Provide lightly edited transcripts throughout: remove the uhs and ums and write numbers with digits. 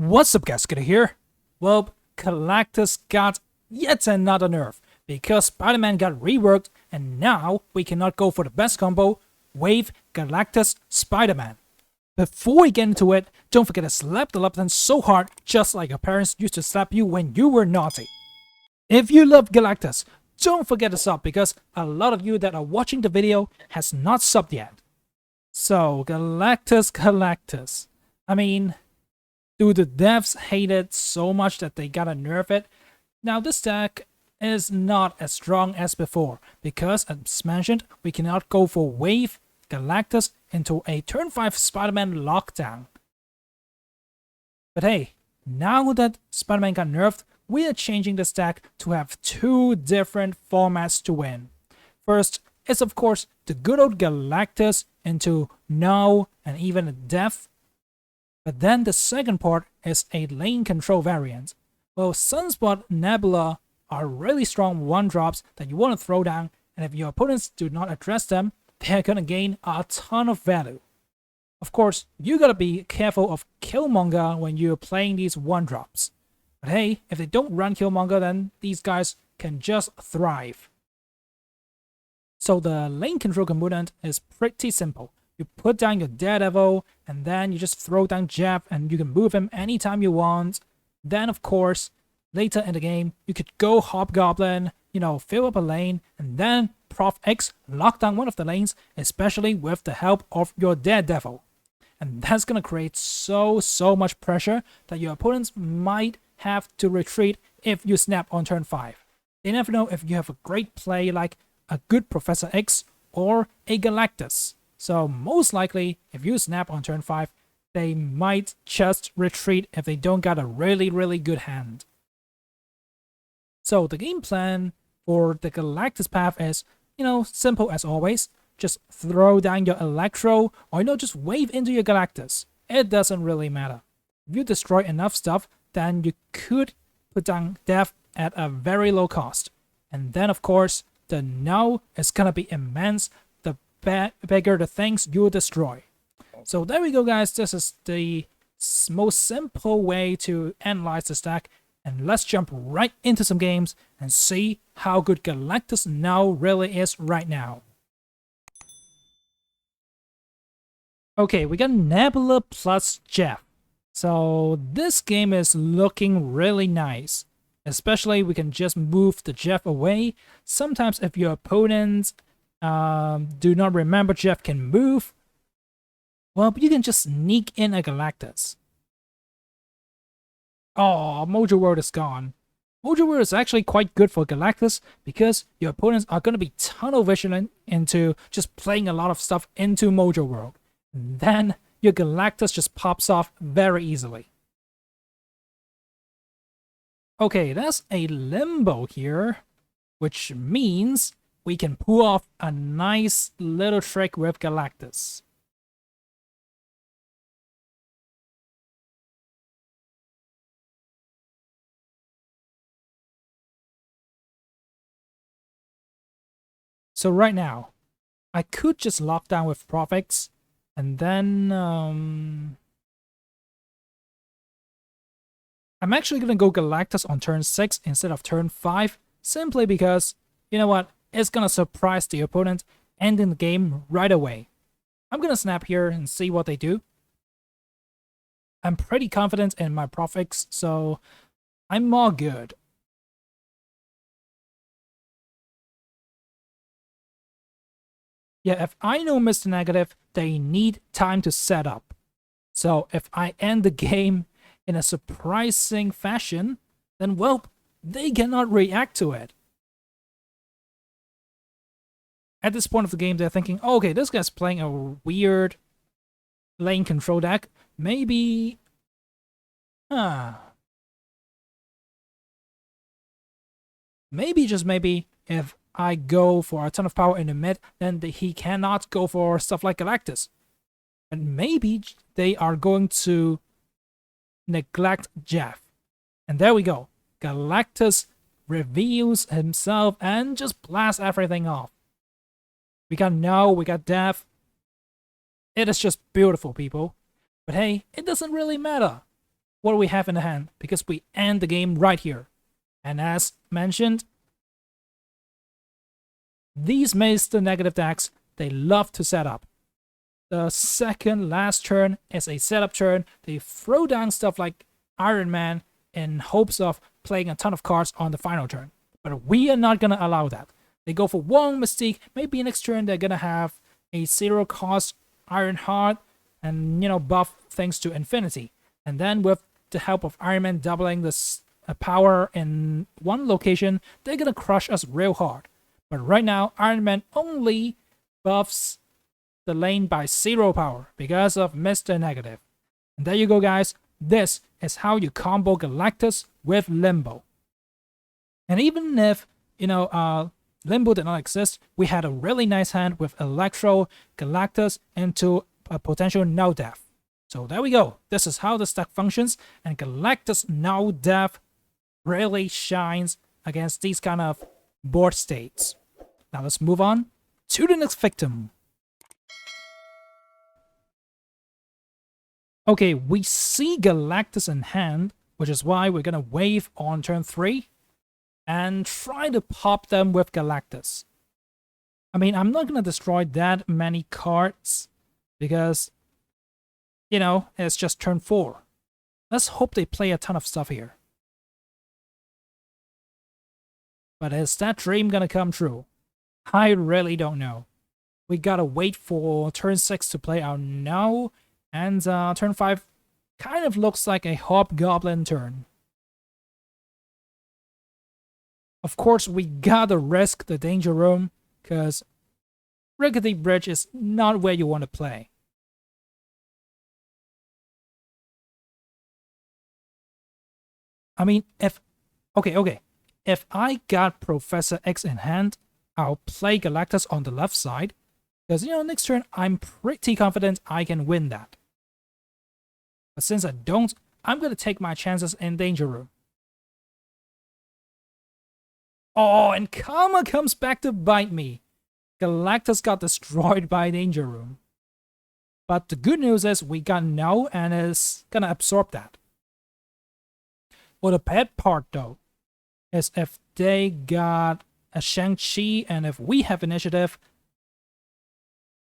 What's up guys, Skitty here. Well, Galactus got yet another nerf because Spider-Man got reworked and now we cannot go for the best combo, Wave Galactus Spider-Man. Before we get into it, don't forget to slap the left button so hard just like your parents used to slap you when you were naughty. If you love Galactus, don't forget to sub because a lot of you that are watching the video has not subbed yet. So, Galactus. I mean, do the devs hate it so much that they gotta nerf it? Now this deck is not as strong as before because, as mentioned, we cannot go for Wave Galactus into a turn 5 Spider-Man lockdown. But hey, now that Spider-Man got nerfed, we are changing this deck to have two different formats to win. First is of course the good old Galactus into No and even Death. But then the second part is a lane control variant. Well, Sunspot Nebula are really strong 1-drops that you want to throw down, and if your opponents do not address them, they're gonna gain a ton of value. Of course, you gotta be careful of Killmonger when you're playing these 1-drops. But hey, if they don't run Killmonger, then these guys can just thrive. So the lane control component is pretty simple. You put down your Daredevil, and then you just throw down Jeff, and you can move him anytime you want. Then, of course, later in the game, you could go Hobgoblin, fill up a lane, and then Prof X lock down one of the lanes, especially with the help of your Daredevil. And that's gonna create so much pressure that your opponents might have to retreat if you snap on turn 5. You never know if you have a great play like a good Professor X or a Galactus. So most likely, if you snap on turn 5, they might just retreat if they don't got a really good hand. So the game plan for the Galactus path is, simple as always. Just throw down your Electro, or just wave into your Galactus. It doesn't really matter. If you destroy enough stuff, then you could put down Death at a very low cost. And then of course, the No is gonna be immense bigger the things you destroy. So there we go guys, this is the most simple way to analyze this deck, and let's jump right into some games and see how good Galactus now really is right now. Okay, we got Nebula plus Jeff. So this game is looking really nice. Especially we can just move the Jeff away. Sometimes if your opponents do not remember Jeff can move, well, you can just sneak in a Galactus. Oh, Mojo World is gone. Mojo World is actually quite good for Galactus because your opponents are going to be tunnel vigilant into just playing a lot of stuff into Mojo World. And then your Galactus just pops off very easily. Okay, that's a Limbo here, which means we can pull off a nice little trick with Galactus. So right now, I could just lock down with Prof X, and then I'm actually gonna go Galactus on turn 6 instead of turn 5, simply because, you know what, it's gonna surprise the opponent, ending the game right away. I'm gonna snap here and see what they do. I'm pretty confident in my Prof X, so I'm all good. Yeah, if I know Mr. Negative, they need time to set up. So if I end the game in a surprising fashion, then well, they cannot react to it. At this point of the game, they're thinking, oh, okay, this guy's playing a weird lane control deck. Maybe... Maybe, just maybe, if I go for a ton of power in the mid, then he cannot go for stuff like Galactus. And maybe they are going to neglect Jeff. And there we go. Galactus reveals himself and just blasts everything off. We got No, we got Death. It is just beautiful, people. But hey, it doesn't really matter. what do we have in the hand? Because we end the game right here. And as mentioned, these Mr. Negative decks, they love to set up. The second last turn is a setup turn. They throw down stuff like Iron Man in hopes of playing a ton of cards on the final turn. But we are not going to allow that. They go for one Mystique. Maybe next turn they're going to have a 0 cost Iron Heart and, buff things to Infinity. And then with the help of Iron Man doubling this power in one location, they're going to crush us real hard. But right now, Iron Man only buffs the lane by 0 power because of Mr. Negative. And there you go, guys. This is how you combo Galactus with Limbo. And even if, Limbo did not exist, we had a really nice hand with Electro, Galactus into a potential no death. So there we go. This is how this deck functions, and Galactus no death really shines against these kind of board states. Now let's move on to the next victim. Okay, we see Galactus in hand, which is why we're gonna wave on turn 3 and try to pop them with Galactus. I mean, I'm not gonna destroy that many cards because, it's just turn 4. Let's hope they play a ton of stuff here. But is that dream gonna come true? I really don't know. We gotta wait for turn 6 to play out now, and turn 5 kind of looks like a Hobgoblin turn. Of course, we gotta risk the Danger Room, because Rickety Bridge is not where you want to play. I mean, if I got Professor X in hand, I'll play Galactus on the left side, because, next turn, I'm pretty confident I can win that. But since I don't, I'm going to take my chances in Danger Room. Oh, and Karma comes back to bite me. Galactus got destroyed by Danger Room. But the good news is we got No and is going to absorb that. Well, the bad part, though, is if they got a Shang-Chi and if we have initiative,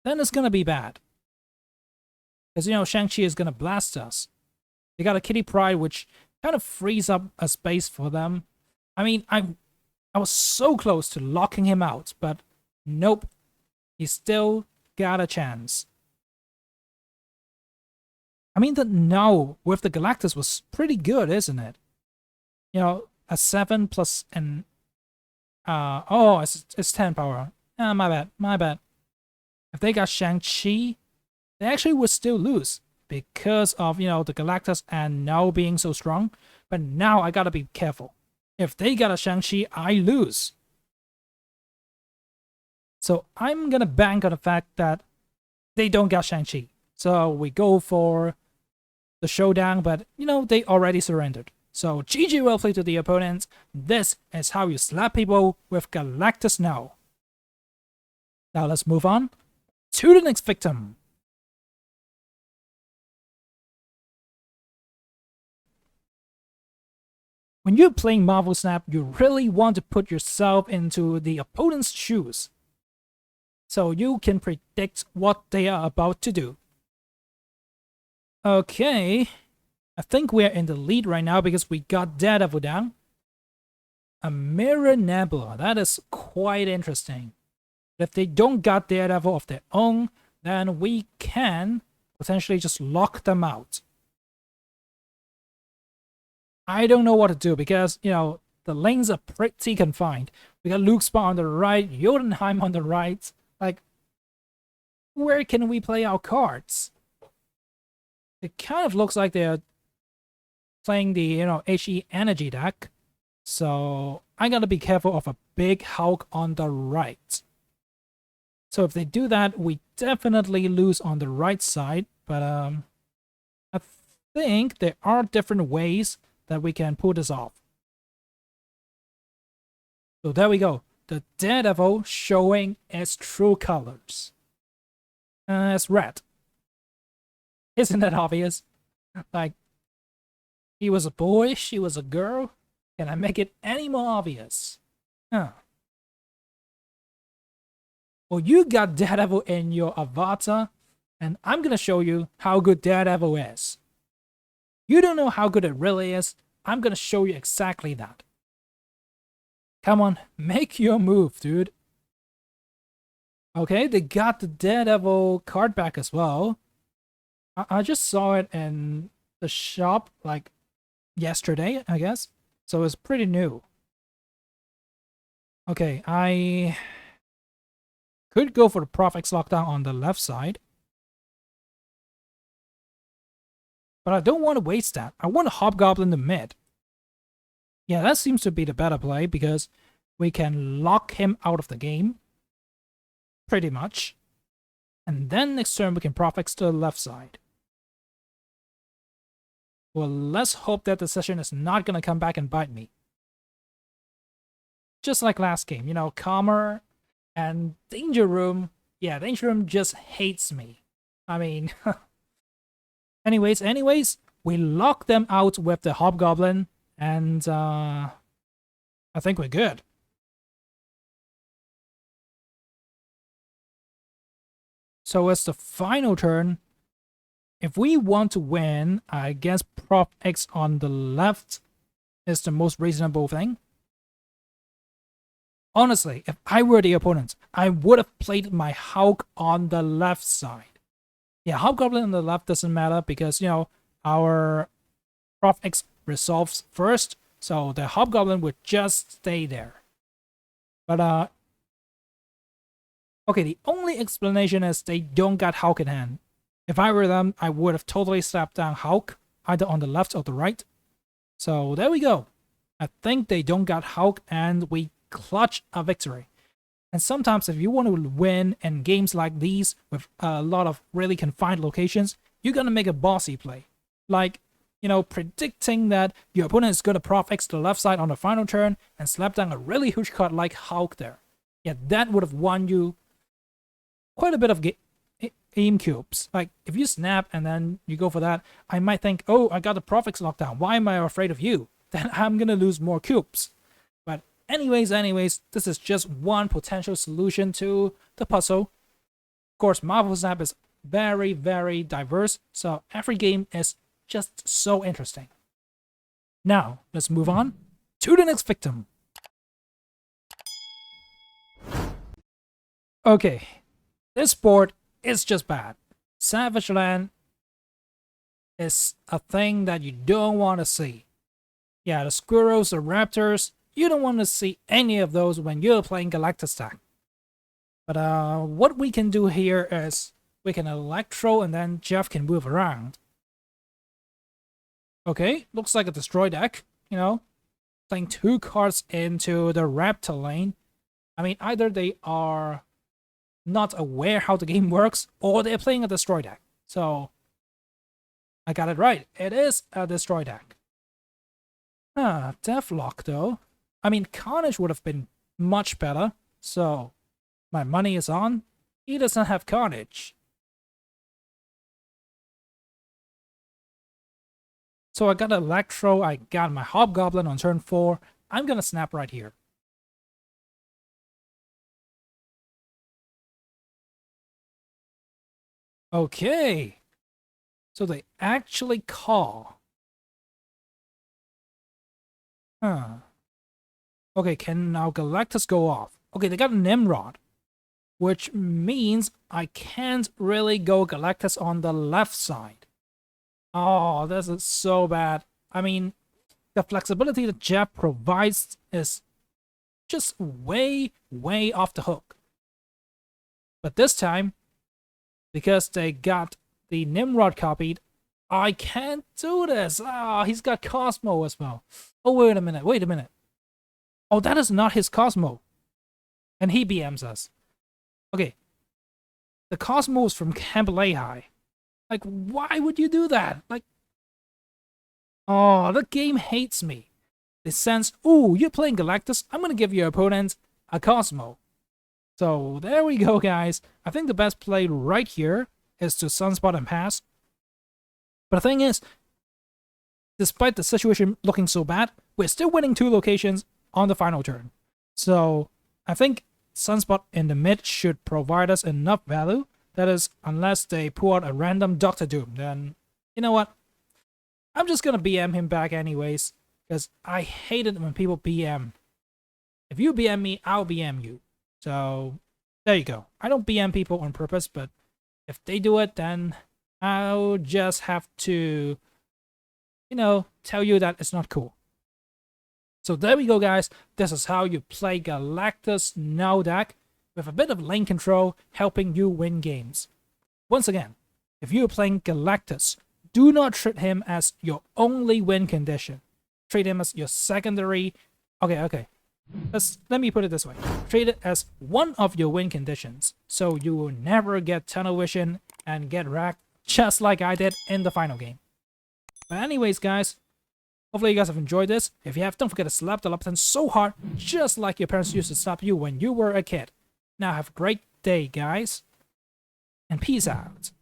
then it's going to be bad. Because, Shang-Chi is going to blast us. They got a Kitty Pryde, which kind of frees up a space for them. I mean, I was so close to locking him out, but nope. He still got a chance. I mean, the No with the Galactus was pretty good, isn't it? A 7 plus an... it's 10 power. My bad. If they got Shang-Chi, they actually would still lose because of, the Galactus and No being so strong. But now I gotta be careful. If they got a Shang-Chi, I lose. So I'm gonna bank on the fact that they don't got Shang-Chi. So we go for the showdown, but, they already surrendered. So GG well played to the opponents. This is how you slap people with Galactus now. Now let's move on to the next victim. When you're playing Marvel Snap, you really want to put yourself into the opponent's shoes, so you can predict what they are about to do. Okay, I think we're in the lead right now because we got Daredevil down. A Mirror Nebula, that is quite interesting. If they don't got Daredevil of their own, then we can potentially just lock them out. I don't know what to do because, the lanes are pretty confined. We got Luke Spa on the right, Jotunheim on the right. Like, where can we play our cards? It kind of looks like they're playing the, HE Energy deck. So I gotta be careful of a big Hulk on the right. So if they do that, we definitely lose on the right side. But I think there are different ways that we can pull this off. So there we go. The Daredevil showing its true colors. It's red. Isn't that obvious? Like, He was a boy, she was a girl. Can I make it any more obvious? Huh. Well, you got Daredevil in your avatar, and I'm gonna show you how good Daredevil is. You don't know how good it really is. I'm gonna show you exactly that. Come on, make your move, dude. Okay, they got the Daredevil card back as well. I just saw it in the shop like yesterday, I guess. So it's pretty new. Okay, I could go for the Prof X lockdown on the left side. But I don't want to waste that. I want a Hobgoblin in the mid. Yeah, that seems to be the better play because we can lock him out of the game. Pretty much. And then next turn we can Prof X to the left side. Well, let's hope that the session is not going to come back and bite me. Just like last game, you know, Calmer and Danger Room. Yeah, Danger Room just hates me. I mean, anyways, we lock them out with the Hobgoblin, and I think we're good. So it's the final turn. If we want to win, I guess Prof X on the left is the most reasonable thing. Honestly, if I were the opponent, I would have played my Hulk on the left side. Yeah, Hobgoblin on the left doesn't matter because, you know, our Prof X resolves first, so the Hobgoblin would just stay there. But, okay, the only explanation is they don't got Hulk in hand. If I were them, I would have totally slapped down Hulk, either on the left or the right. So there we go. I think they don't got Hulk, and we clutch a victory. And sometimes if you want to win in games like these with a lot of really confined locations, you're gonna make a bossy play. Like, you know, predicting that your opponent is gonna Prof X to the left side on the final turn and slap down a really huge card like Hulk there. Yeah, that would have won you quite a bit of aim cubes. Like, if you snap and then you go for that, I might think, oh, I got the Prof X locked down. Why am I afraid of you? Then I'm gonna lose more cubes. But anyways, this is just one potential solution to the puzzle. Of course, Marvel Snap is very, very diverse, so every game is just so interesting. Now, let's move on to the next victim. Okay, this board is just bad. Savage Land is a thing that you don't want to see. Yeah, the squirrels, the raptors, you don't want to see any of those when you're playing Galactus deck. But what we can do here is we can Electro and then Jeff can move around. Okay, looks like a destroy deck, you know, playing 2 cards into the Raptor lane. I mean, either they are not aware how the game works, or they're playing a destroy deck. So, I got it right. It is a destroy deck. Deathlock though. I mean, Carnage would have been much better, so my money is on. He doesn't have Carnage. So I got Electro, I got my Hobgoblin on turn 4. I'm gonna snap right here. Okay. So they actually call. Okay, can now Galactus go off? Okay, they got Nimrod, which means I can't really go Galactus on the left side. Oh, this is so bad. I mean, the flexibility that Jeff provides is just way, way off the hook. But this time, because they got the Nimrod copied, I can't do this. Ah, he's got Cosmo as well. Oh, wait a minute. Oh, that is not his Cosmo. And he BMs us. Okay. The Cosmo is from Camp Lehi. Like, why would you do that? Like, oh, the game hates me. It sends, ooh, you're playing Galactus. I'm gonna give your opponent a Cosmo. So, there we go, guys. I think the best play right here is to Sunspot and pass. But the thing is, despite the situation looking so bad, we're still winning 2 locations on the final turn. So I think Sunspot in the mid should provide us enough value. That is, unless they pull out a random Doctor Doom, then you know what? I'm just gonna BM him back anyways, because I hate it when people BM. If you BM me, I'll BM you. So there you go. I don't BM people on purpose, but if they do it, then I'll just have to, you know, tell you that it's not cool. So there we go, guys. This is how you play Galactus Knull deck with a bit of lane control, helping you win games. Once again, if you're playing Galactus, do not treat him as your only win condition. Treat him as your secondary. Okay. Let me put it this way. Treat it as one of your win conditions, so you will never get tunnel vision and get wrecked, just like I did in the final game. But anyways, guys, hopefully you guys have enjoyed this. If you have, don't forget to slap the like button so hard, just like your parents used to slap you when you were a kid. Now have a great day, guys, and peace out.